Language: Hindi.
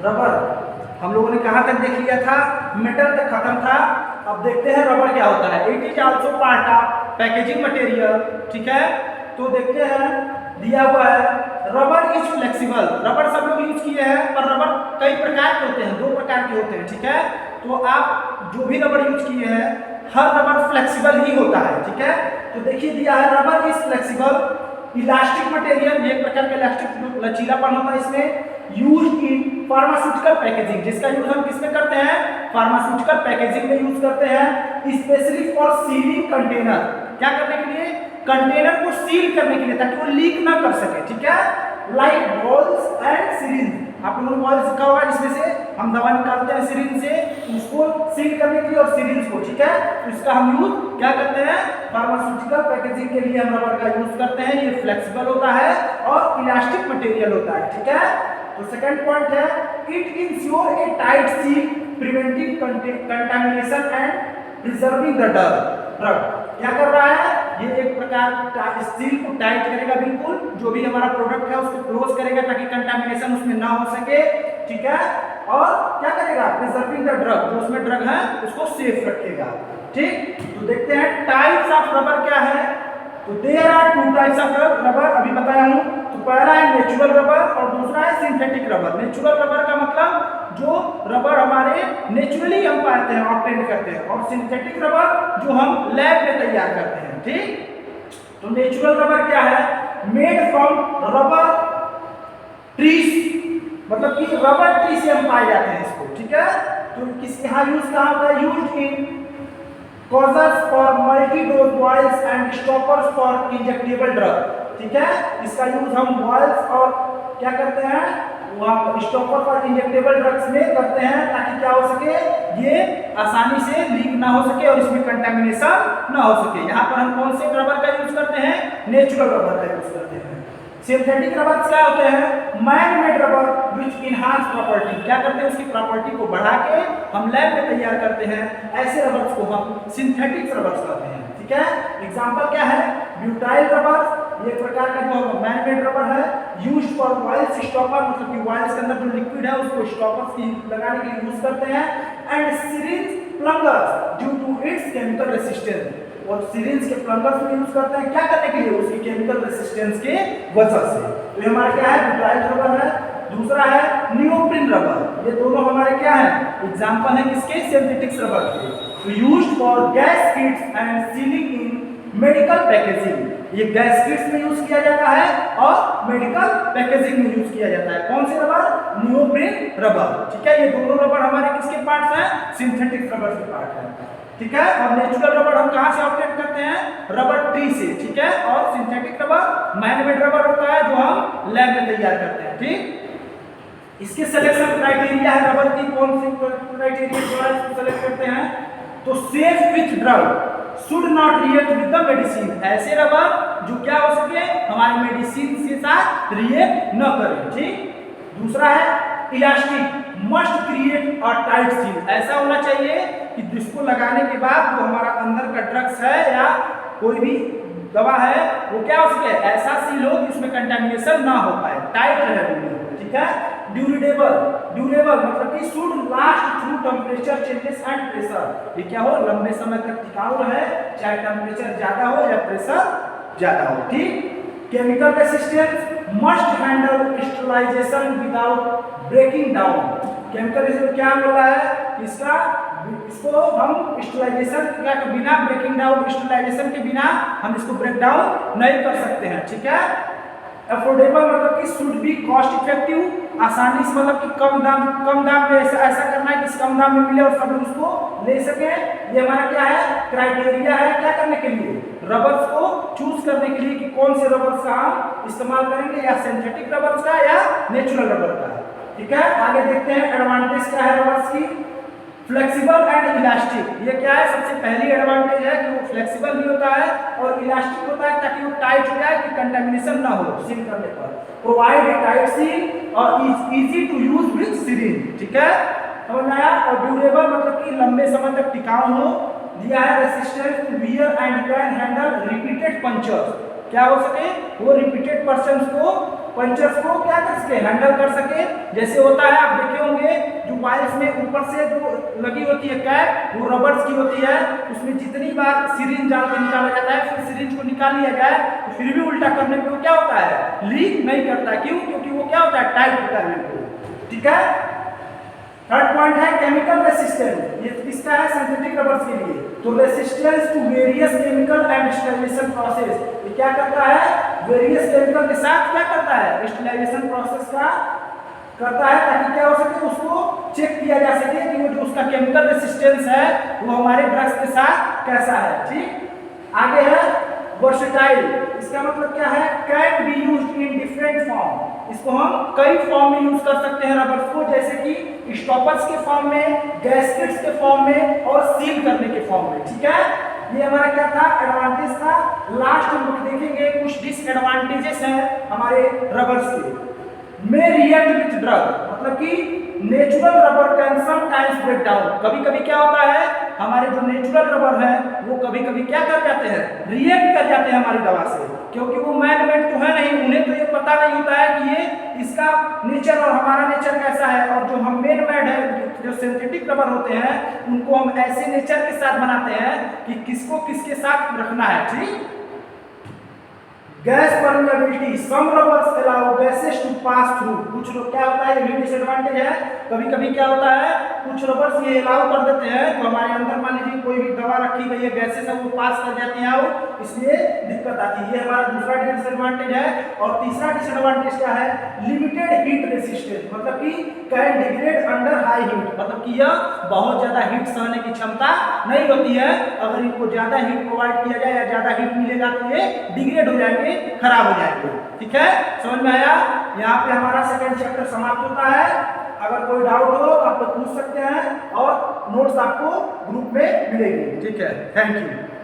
रबर हम लोगों ने कहाँ तक देख लिया था, मेटल तक खत्म था। अब देखते हैं रबर क्या होता है। It is also part of packaging material, ठीक है। तो देखते हैं, दिया हुआ है रबर इज फ्लेक्सिबल। रबर सब लोग यूज किए हैं, पर रबर कई प्रकार के होते हैं, 2 प्रकार के होते हैं, ठीक है। तो आप जो भी रबर यूज किए हैं, हर रबर फ्लेक्सिबल ही होता है, ठीक है। तो देखिए दिया है rubber is flexible, elastic material, एक प्रकार का इलास्टिक लचीलापन होता है इसमें। यूज इन फार्मास्यूटिकल पैकेजिंग, जिसका यूज हम किसमें करते हैं, फार्मास्यूटिकल पैकेजिंग में यूज करते हैं। स्पेशली फॉर सीलिंग कंटेनर, क्या करने के लिए, कंटेनर को सील करने के लिए, ताकि वो लीक ना कर सके, ठीक है। लाइक बॉल्स एंड सिरिंज, आप लोगों ने बॉल सीखा होगा, जिसमें से हम दवा निकालते हैं सिरिंज से, उसको सील करने के लिए, और सिरिंज को, ठीक है। तो इसका हम यूज क्या करते हैं, फार्मास्यूटिकल पैकेजिंग के लिए हम रबर का यूज करते हैं। ये फ्लेक्सिबल होता है और इलास्टिक मटेरियल होता है, ठीक है। तो सेकंड पॉइंट है, it ensure A tight seal preventing contamination and preserving the drug. क्या कर रहा है, ये एक प्रकार सील को टाइट करेगा, बिल्कुल जो भी हमारा प्रोडक्ट है उसको क्लोज करेगा, ताकि कंटामिनेशन उसमें ना हो सके, ठीक है। और क्या करेगा, प्रिजर्विंग द ड्रग, जो उसमें ड्रग है उसको सेफ रखेगा, ठीक। तो देखते हैं टाइप्स ऑफ रबर क्या है। तो there are 2 types of rubber, अभी बताया हूं। तो पहला है नेचुरल रबर और दूसरा है सिंथेटिक रबर। नेचुरल रबर का मतलब जो रबर हमारे नेचुरली हम पाते हैं, ऑब्टेन करते हैं, और सिंथेटिक रबर जो हम लैब में तैयार करते हैं, ठीक। तो नेचुरल रबर क्या है, मेड फ्रॉम रबर ट्रीज, मतलब कि रबर ट्री से हम पाए जाते हैं इसको, ठीक है। तो किस यहाँ यूज कहाँ होता है, use in closures for multi dose vials and stoppers for injectable drug, ठीक है। इसका यूज हम बॉयल्स और क्या करते हैं, वहाँ स्टॉपर फॉर इंजेक्टेबल ड्रग्स में करते हैं, ताकि क्या हो सके, ये आसानी से लीक ना हो सके और इसमें कंटामिनेशन ना हो सके। यहाँ पर हम कौन से रबर का यूज करते हैं, नेचुरल रबर का यूज करते हैं। सिंथेटिक रबर क्या होते हैं, मैन मेड रबर विच इनहांस प्रॉपर्टी, क्या करते हैं, उसकी प्रॉपर्टी को बढ़ा के हम लैब में तैयार करते हैं। ऐसे रबर्स को हम सिंथेटिक रबर्स कहते हैं, ठीक है। एग्जांपल क्या है, ब्यूटाइल रबर, ये प्रकार का जो मैन मेड रबर है, यूज्ड फॉर वाइल्स स्टॉपर, मतलब कि वाइल्स के अंदर जो लिक्विड है उसको स्टॉपर्स की लगाने के लिए यूज करते हैं। And syringe plungers due to its chemical resistance, और सिरिंज के प्लंगर्स में यूज करते हैं, क्या करने के लिए, उसकी केमिकल रेसिस्टेंस के वजह से। तो ये हमारा क्या है, ब्यूटाइल रबर है। दूसरा है नियोप्रीन रबर, ये दोनों हमारे क्या है, एग्जांपल है किसके, सिंथेटिक रबर के। तो used for gaskets and ceiling in medical packaging, ये गैस्केट्स में यूज किया जाता है और मेडिकल पैकेजिंग में यूज किया जाता है। कौन से रबर, नियोप्रीन रबर, ठीक है। ये दोनों रबर हमारे किसके पार्ट्स हैं, सिंथेटिक रबर के पार्ट है, ठीक है। और नेचुरल रबर हम कहाँ से ऑब्टेन करते हैं, रबर ट्री से, ठीक है। और synthetic rubber man made rubber होता है, जो हम लैब में तैयार करते हैं, ठीक। इसके सिलेक्शन क्राइटेरिया है, रबर की कौन सी क्राइटेरिया द्वारा इसको सेलेक्ट करते हैं। तो safe with drug, should not react with the medicine, ऐसे रबर जो क्या हो सके, हमारे मेडिसिन के साथ रिएक्ट न करें, ठीक। दूसरा है elastic, must create a tight seal, ऐसा होना चाहिए कि जिसको लगाने के बाद जो हमारा अंदर का ड्रग्स है या कोई भी दवा है वो क्या हो सके, ऐसा सील हो कि उसमें कंटामिनेशन ना हो पाए, टाइट रहे, ठीक है। ड्यूरेबल, ड्यूरेबल मतलब कि should last through temperature changes and pressure, ये क्या हो, लंबे समय तक टिकाऊ रहे, चाहे टेम्परेचर ज्यादा हो या प्रेशर ज्यादा हो, ठीक। Chemical resistance, must handle sterilization without breaking down, chemical resistance क्या बोल रहा है, इसको हम स्टरलाइजेशन के बिना, ब्रेकिंग डाउन, स्टरलाइजेशन के बिना हम इसको ब्रेक डाउन नहीं कर सकते हैं, ठीक है। अफोर्डेबल मतलब कि शुड बी कॉस्ट इफेक्टिव, आसानी से, मतलब कि कम दाम में ऐसा करना है कि कम दाम में मिले और सब लोग उसको ले सके। ये हमारा क्या है, क्राइटेरिया है, क्या करने के लिए, रबर्स को चूज करने के लिए कि कौन से रबर्स का हम इस्तेमाल करेंगे, या सिंथेटिक रबर्स का या नेचुरल रबर का, ठीक है। आगे देखते हैं एडवांटेज क्या है रबर्स की। फ्लेक्सिबल एंड इलास्टिक, ये क्या है, सबसे पहली एडवांटेज है कि वो फ्लेक्सिबल भी होता है और इलास्टिक होता है, ताकि वो टाइट हो जाए कि कंटामिनेशन ना हो सील करने पर। प्रोवाइड ए टाइट सील और easy to use with syringe, ठीक है, समझ में आया। और ड्यूरेबल मतलब कि लंबे समय तक टिकाऊ हो। दिया है resistance to wear and can handle repeated punctures, क्या हो सके, वो रिपीटेड पर्सन्स को पंचर्स को क्या कर सके, हैंडल कर सके। जैसे होता है आप देखे होंगे जो वायर्स में ऊपर से जो लगी होती है कैप, वो रबर्स की होती है, उसमें जितनी बार सिरिंज डाल के निकाला जाता है, फिर सिरिंज को निकाल लिया जाए तो फिर भी उल्टा करने पे वो क्या होता है, लीक नहीं करता है। क्यों? क्योंकि वो क्या होता है, टाइट होता है बिल्कुल। ठीक है। थर्ड पॉइंट है केमिकल रेसिस्टेंस। ये किसका है, सिंथेटिक रबर्स के लिए। तो resistance to various chemical and sterilization process, ये क्या करता है, वेरियस केमिकल के साथ क्या करता है, स्टरलाइजेशन प्रोसेस का करता है, ताकि क्या हो सके, उसको चेक किया जा सके कि वो जो उसका केमिकल रेसिस्टेंस है वो हमारे ड्रग्स के साथ कैसा है। ठीक। आगे है वर्सेटाइल। इसका मतलब क्या है, can be used in different form. इसको हम कई फॉर्म में यूज कर सकते हैं रबर्स को, जैसे कि स्टॉपर्स के फॉर्म में, गैस्केट्स के फॉर्म में और सील करने के फॉर्म में। ठीक है। ये हमारा क्या था, एडवांटेज था। लास्ट हम देखेंगे कुछ डिसएडवांटेजेस हैं हमारे रबर्स के। में रिएक्ट विथ ड्रग, मतलब कि natural rubber can sometimes break down. कभी कभी क्या होता है, हमारे जो नेचुरल रबर है वो कभी कभी क्या कर जाते हैं, रिएक्ट कर जाते हैं हमारी दवा से, क्योंकि वो मैन मेड तो है नहीं, उन्हें तो ये पता नहीं होता है कि ये इसका नेचर और हमारा नेचर कैसा है। और जो हम मेन मेड है, जो सिंथेटिक रबर होते हैं, उनको हम ऐसे नेचर के साथ बनाते हैं कि किसको किसके साथ रखना है। ठीक। Gas permeability, some rubbers allow gases to pass through. कुछ लोग क्या होता है, ये भी डिसएडवांटेज है। कभी कभी क्या होता है, कुछ रबर्स ये अलाउ कर देते हैं, तो हमारे अंदर मान लीजिए कोई भी दवा रखी गई है, गैसेस है वो पास कर जाती हैं और इसलिए दिक्कत आती है। ये हमारा दूसरा डिसएडवांटेज है। और तीसरा डिसएडवांटेज क्या है, लिमिटेड हीट रेसिस्टेंस, मतलब कि can degrade under high heat, मतलब कि यह बहुत ज्यादा हीट सहने की क्षमता नहीं होती है। अगर इनको ज्यादा हीट प्रोवाइड किया जाए या ज्यादा हीट मिलेगा तो ये डिग्रेड हो जाएंगे, खराब हो जाएंगे। ठीक है, समझ में आया। यहाँ पे हमारा सेकंड चैप्टर समाप्त होता है। अगर कोई डाउट हो तो आप लोग पूछ सकते हैं और नोट्स आपको ग्रुप में मिलेगी। ठीक है, थैंक यू।